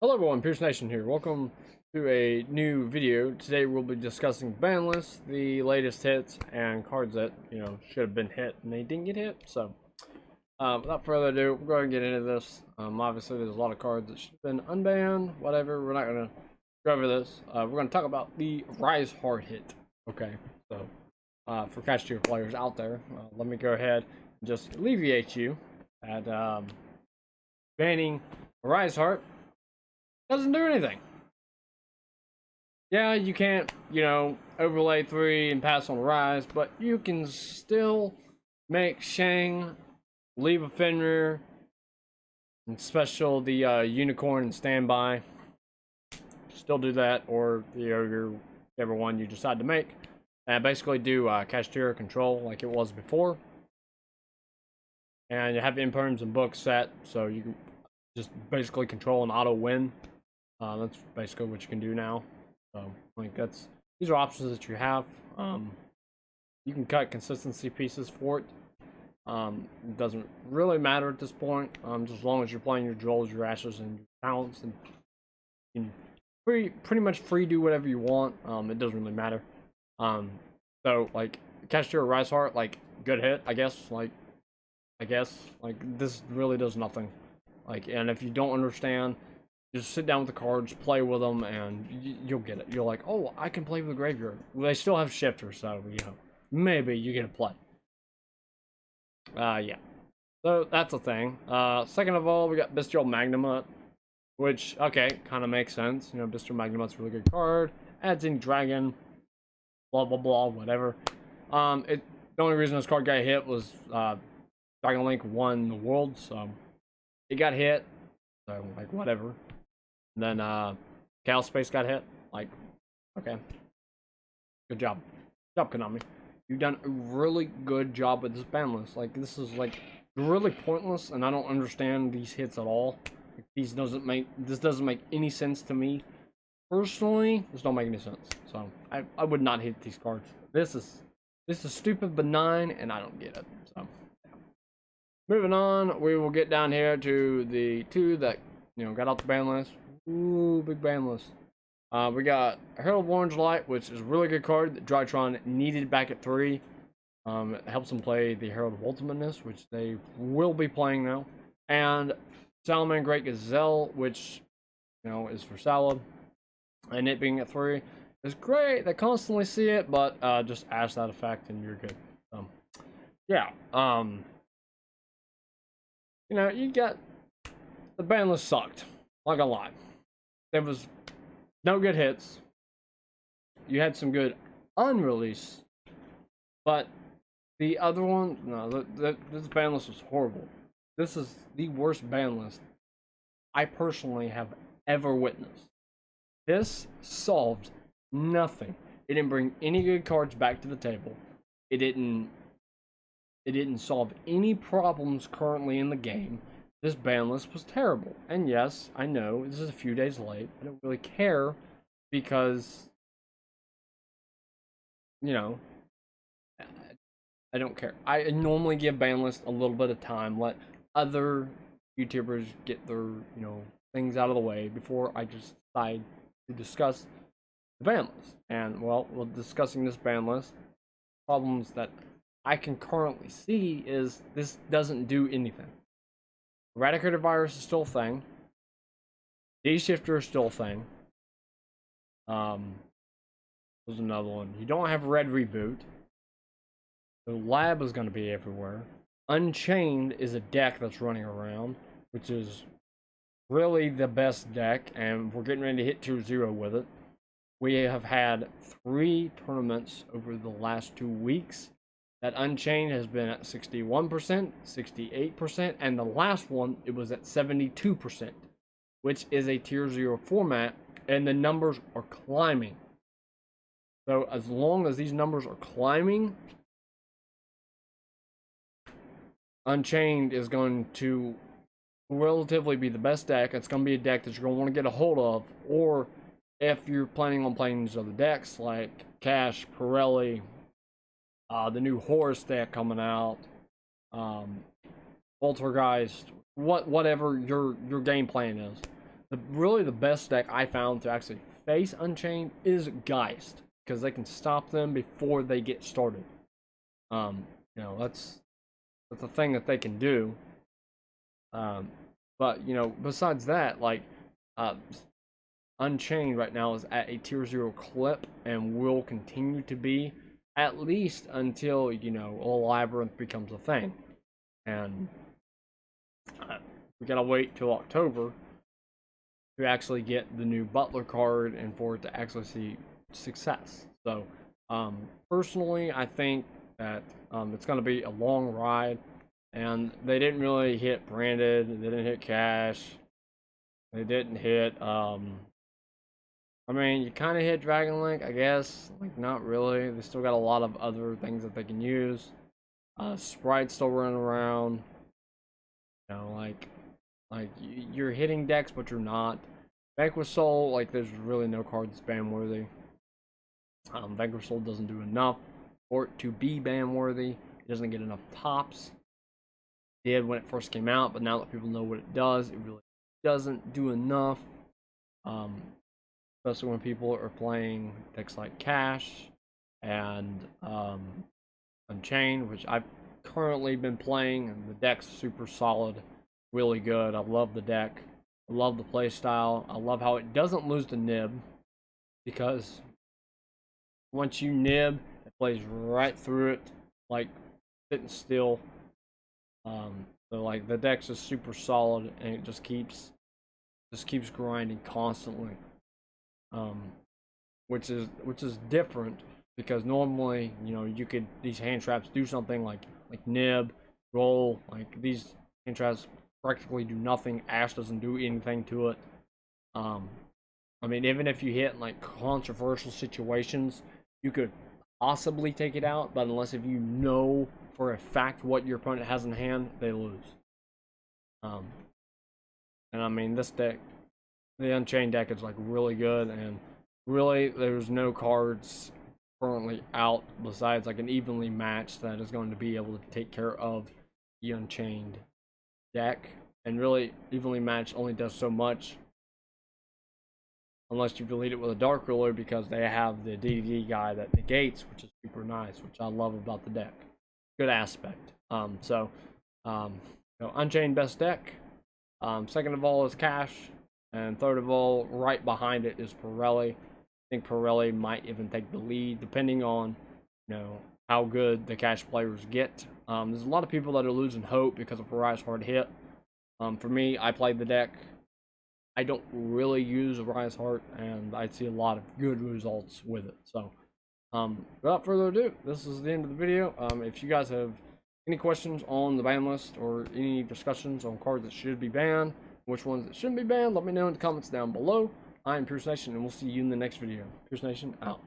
Hello everyone, Pierce Nation here. Welcome to a new video. Today we'll be discussing ban lists, the latest hits, and cards that, should have been hit and they didn't get hit. So, without further ado, we'll go ahead and get into this. Obviously there's a lot of cards that should have been unbanned, whatever. We're not going to go over this. We're going to talk about the Rise Hard hit. Okay, so, for kashtira players out there, let me go ahead and just alleviate you at banning Rise Heart. Doesn't do anything. Yeah, you can't, overlay 3 and pass on Rise, but you can still make Shang, leave a Fenrir, and special the Unicorn and Standby. Still do that, or the Ogre, whichever one you decide to make. And basically do kashtira control like it was before. And you have imperms and books set, so you can just basically control an auto win. That's basically what you can do now. So, these are options that you have. You can cut consistency pieces for it. It doesn't really matter at this point. Just as long as you're playing your Jewels, your Ashes, and your Talents, and you can pretty much free do whatever you want. It doesn't really matter. So kashtira Rise Heart, good hit, I guess. This really does nothing. And if you don't understand, just sit down with the cards, play with them, and you'll get it. You're like, oh, I can play with the graveyard. Well, they still have shifters, so, maybe you get to play. Yeah. So, that's a thing. Second of all, we got Bestial Magnamut, which, okay, kind of makes sense. Bestial Magnamut's a really good card. Adds in Dragon, blah, blah, blah, whatever. The only reason this card got hit was, Dragon Link won the world, so it got hit. So, whatever. And then, Cal Space got hit. Okay. Good job. Good job, Konami. You've done a really good job with this ban list. This is, really pointless, and I don't understand these hits at all. This doesn't make any sense to me. Personally, this don't make any sense. So, I would not hit these cards. This is stupid, benign, and I don't get it. So, moving on, we will get down here to the 2 that, got off the ban list. Ooh, big ban list. We got Herald of Orange Light, which is a really good card that Drytron needed back at 3. It helps them play the Herald of Ultimateness, which they will be playing now. And Salaman Great Gazelle, which, is for Salad. And it being at 3 is great. They constantly see it, but just ash that effect and you're good. Yeah. You got the ban list sucked. Not gonna lie. There was no good hits. You had some good unreleased, but the other one, no, this ban list was horrible. This is the worst ban list I personally have ever witnessed. This solved nothing. It didn't bring any good cards back to the table. It didn't solve any problems currently in the game. This ban list was terrible. And yes, I know this is a few days late. I don't really care because, I don't care. I normally give ban lists a little bit of time, let other YouTubers get their, things out of the way before I just decide to discuss the ban list. And, well, discussing this ban list, problems that I can currently see is this doesn't do anything. Eradicator Virus is still a thing. D-Shifter is still a thing. There's another one. You don't have Red Reboot. The Lab is going to be everywhere. Unchained is a deck that's running around, which is really the best deck, and we're getting ready to hit tier 0 with it. We have had 3 tournaments over the last 2 weeks. That Unchained has been at 61%, 68%, and the last one, it was at 72%, which is a tier 0 format, and the numbers are climbing. So as long as these numbers are climbing, Unchained is going to relatively be the best deck. It's going to be a deck that you're going to want to get a hold of, or if you're planning on playing these other decks like Cash, Pirelli, the new Horus deck coming out, Poltergeist, whatever your game plan is. really the best deck I found to actually face Unchained is Geist, because they can stop them before they get started. You know, that's a thing that they can do. But you know, besides that, like, Unchained right now is at a tier 0 clip and will continue to be at least until, you know, a Labyrinth becomes a thing. And we gotta wait till October to actually get the new Butler card and for it to actually see success. So, personally, I think that it's gonna be a long ride, and they didn't really hit branded, they didn't hit cash, they didn't hit, I mean, you kind of hit Dragon Link, I guess, like, not really. They still got a lot of other things that they can use. Sprite's still running around. You know, like you're hitting decks, but you're not. Vanquish Soul, like, there's really no card that's ban worthy. Vanquish Soul doesn't do enough for it to be ban worthy. It doesn't get enough tops. It did when it first came out, but now that people know what it does, it really doesn't do enough. Especially when people are playing decks like Cash and Unchained, which I've currently been playing, and the deck's super solid, really good. I love the deck. I love the play style. I love how it doesn't lose the nib, because once you nib, it plays right through it, like sitting still. So like the deck's just super solid, and it just keeps grinding constantly. Which is different, because normally, you know, you could, these hand traps do something like nib, roll, like these hand traps practically do nothing. Ash doesn't do anything to it. I mean, even if you hit in like controversial situations, you could possibly take it out, but unless if you know for a fact what your opponent has in hand, they lose. And I mean, this deck, the Unchained deck, is like really good, and really there's no cards currently out besides like an evenly matched that is going to be able to take care of the Unchained deck. And really, evenly matched only does so much unless you delete it with a Dark Ruler, because they have the DDD guy that negates, which is super nice, which I love about the deck. Good aspect. So Unchained best deck. Second of all is Cash. And third of all, right behind it is Pirelli. I think Pirelli might even take the lead, depending on, you know, how good the Cash players get. There's a lot of people that are losing hope because of Arise Hard Hit. For me, I played the deck. I don't really use Arise Heart, and I see a lot of good results with it. So, without further ado, this is the end of the video. If you guys have any questions on the ban list, or any discussions on cards that should be banned, which ones that shouldn't be banned, let me know in the comments down below. I am Pierce Nation, and we'll see you in the next video. Pierce Nation, out.